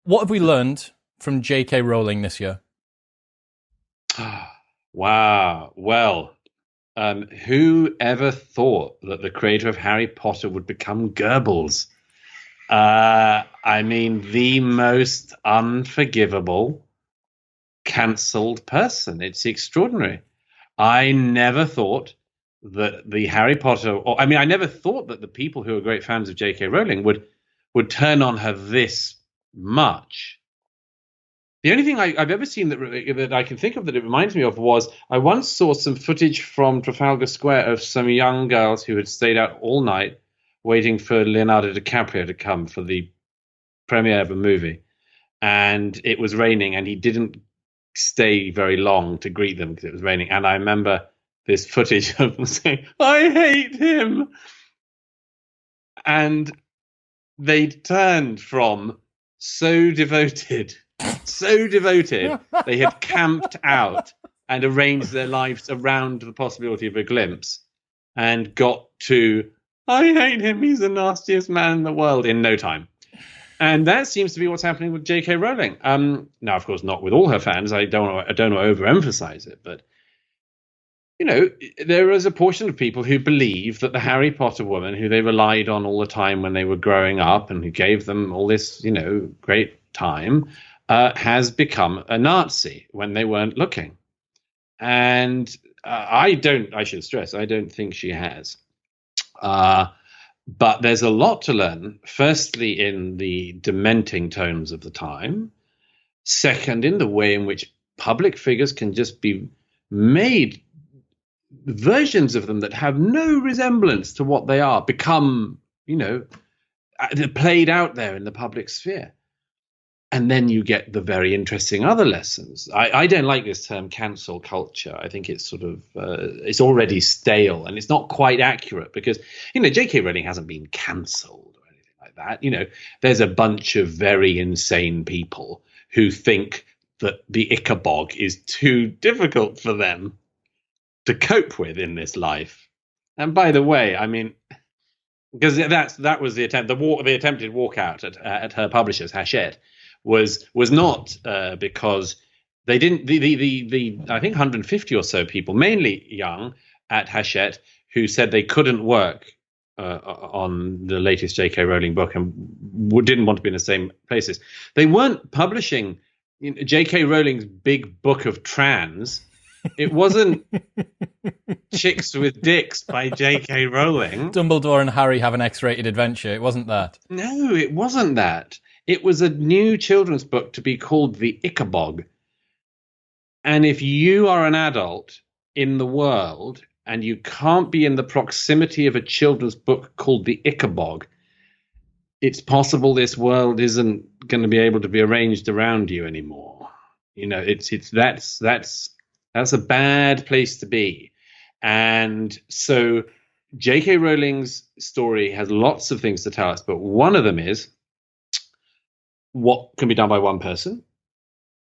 What have we learned from J.K. Rowling this year? Wow. Well, who ever thought that the creator of Harry Potter would become Goebbels? I mean, the most unforgivable, cancelled person. It's extraordinary. I never thought that the Harry Potter, or I mean, I never thought that the people who are great fans of J.K. Rowling would turn on her this much. The only thing I've ever seen that I can think of that it reminds me of was I once saw some footage from Trafalgar Square of some young girls who had stayed out all night waiting for Leonardo DiCaprio to come for the premiere of a movie. And it was raining and he didn't stay very long to greet them because it was raining. And I remember this footage of them saying, "I hate him." And they turned from so devoted, they had camped out and arranged their lives around the possibility of a glimpse and got to, "I hate him, he's the nastiest man in the world," in no time. And that seems to be what's happening with J.K. Rowling. Now, of course, not with all her fans. I don't want to overemphasize it, but there is a portion of people who believe that the Harry Potter woman, who they relied on all the time when they were growing up, and who gave them all this, great time, has become a Nazi when they weren't looking. And I should stress, I don't think she has. But there's a lot to learn. Firstly, in the dementing tones of the time. Second, in the way in which public figures can just be made versions of them that have no resemblance to what they are, become, played out there in the public sphere. And then you get the very interesting other lessons. I don't like this term cancel culture. I think it's sort of, it's already stale and it's not quite accurate because, J.K. Rowling hasn't been cancelled or anything like that. There's a bunch of very insane people who think that the Ichabog is too difficult for them to cope with in this life. And by the way, I mean, because that was the attempt, the attempted walkout at her publishers, Hachette, was not because they didn't. The I think 150 or so people, mainly young, at Hachette, who said they couldn't work on the latest J.K. Rowling book and didn't want to be in the same places. They weren't publishing J.K. Rowling's big book of trans. It wasn't Chicks with Dicks by J.K. Rowling. Dumbledore and Harry have an X-rated adventure. It wasn't that. No, it wasn't that. It was a new children's book to be called The Ichabog. And if you are an adult in the world and you can't be in the proximity of a children's book called The Ichabog, it's possible this world isn't going to be able to be arranged around you anymore. That's a bad place to be. And so J.K. Rowling's story has lots of things to tell us, but one of them is what can be done by one person,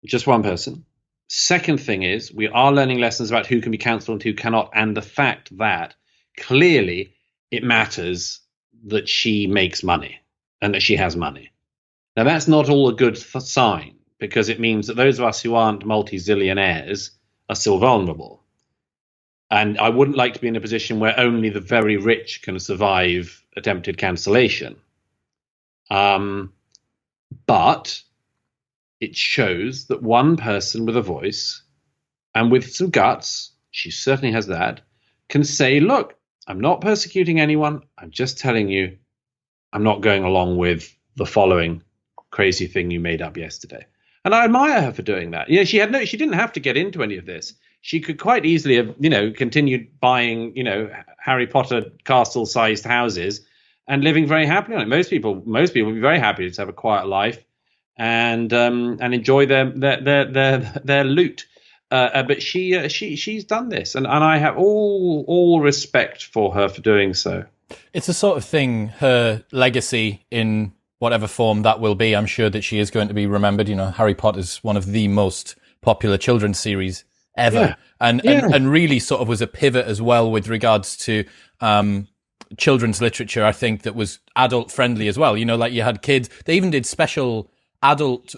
just one person. Second thing is we are learning lessons about who can be cancelled and who cannot, and the fact that clearly it matters that she makes money and that she has money. Now, that's not all a good sign because it means that those of us who aren't multi-zillionaires are still vulnerable. And I wouldn't like to be in a position where only the very rich can survive attempted cancellation. But it shows that one person with a voice and with some guts, she certainly has that, can say, look, I'm not persecuting anyone. I'm just telling you I'm not going along with the following crazy thing you made up yesterday. And I admire her for doing that. She didn't have to get into any of this. She could quite easily have, continued buying, Harry Potter castle-sized houses and living very happily on it. Most people would be very happy to have a quiet life and enjoy their loot. But she's done this, and I have all respect for her for doing so. It's the sort of thing, her legacy in whatever form that will be, I'm sure that she is going to be remembered. Harry Potter is one of the most popular children's series ever. Yeah. And really sort of was a pivot as well with regards to children's literature, I think, that was adult friendly as well. Like you had kids, they even did special adult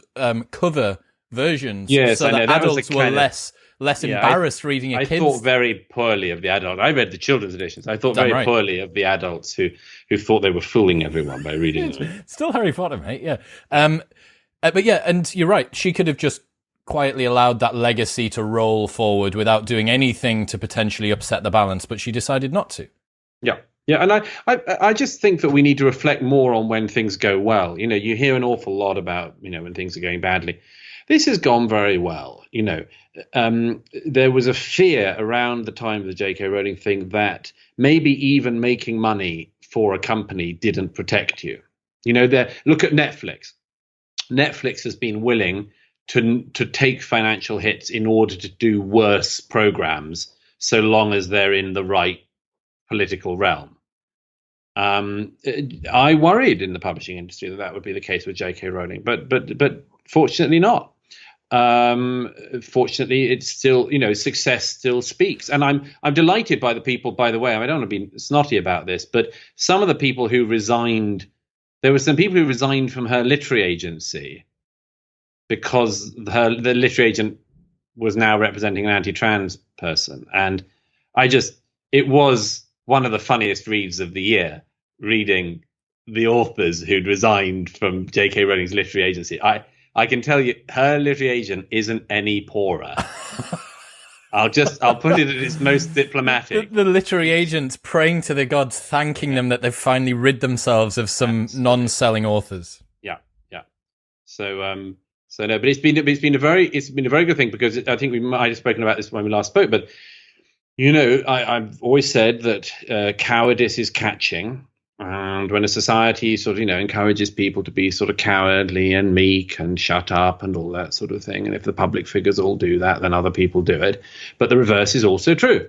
cover versions, Yes, so I know. that That was adults a were kind of- less Yeah, embarrassed reading a I kid's. thought very poorly of the adult. I read the children's editions. I thought Damn very right. poorly of the adults who thought they were fooling everyone by reading them. Still Harry Potter, mate. Yeah. But yeah, and you're right. She could have just quietly allowed that legacy to roll forward without doing anything to potentially upset the balance, but she decided not to. Yeah. Yeah, and I just think that we need to reflect more on when things go well. You know, you hear an awful lot about, when things are going badly. This has gone very well. There was a fear around the time of the J.K. Rowling thing that maybe even making money for a company didn't protect you. Look at Netflix. Netflix has been willing to take financial hits in order to do worse programs, so long as they're in the right political realm. I worried in the publishing industry that would be the case with J.K. Rowling, but fortunately not. Fortunately, it's still, success still speaks, and I'm delighted by the people. By the way, I don't want to be snotty about this, but some of the people who resigned, there were some people who resigned from her literary agency because the literary agent was now representing an anti-trans person, and it was one of the funniest reads of the year, reading the authors who'd resigned from J.K. Rowling's literary agency. I can tell you, her literary agent isn't any poorer. I'll put it at its most diplomatic. The literary agents praying to the gods, thanking them that they've finally rid themselves of some non-selling authors. Yeah. So no, but it's been a very good thing, because I think we might have spoken about this when we last spoke, but I've always said that cowardice is catching, and when a society sort of encourages people to be sort of cowardly and meek and shut up and all that sort of thing, and if the public figures all do that, then other people do it. But the reverse is also true.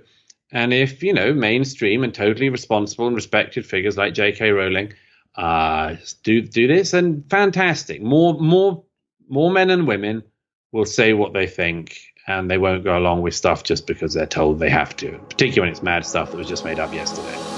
And if mainstream and totally responsible and respected figures like J.K. Rowling do this, then fantastic. More men and women will say what they think, and they won't go along with stuff just because they're told they have to, particularly when it's mad stuff that was just made up yesterday.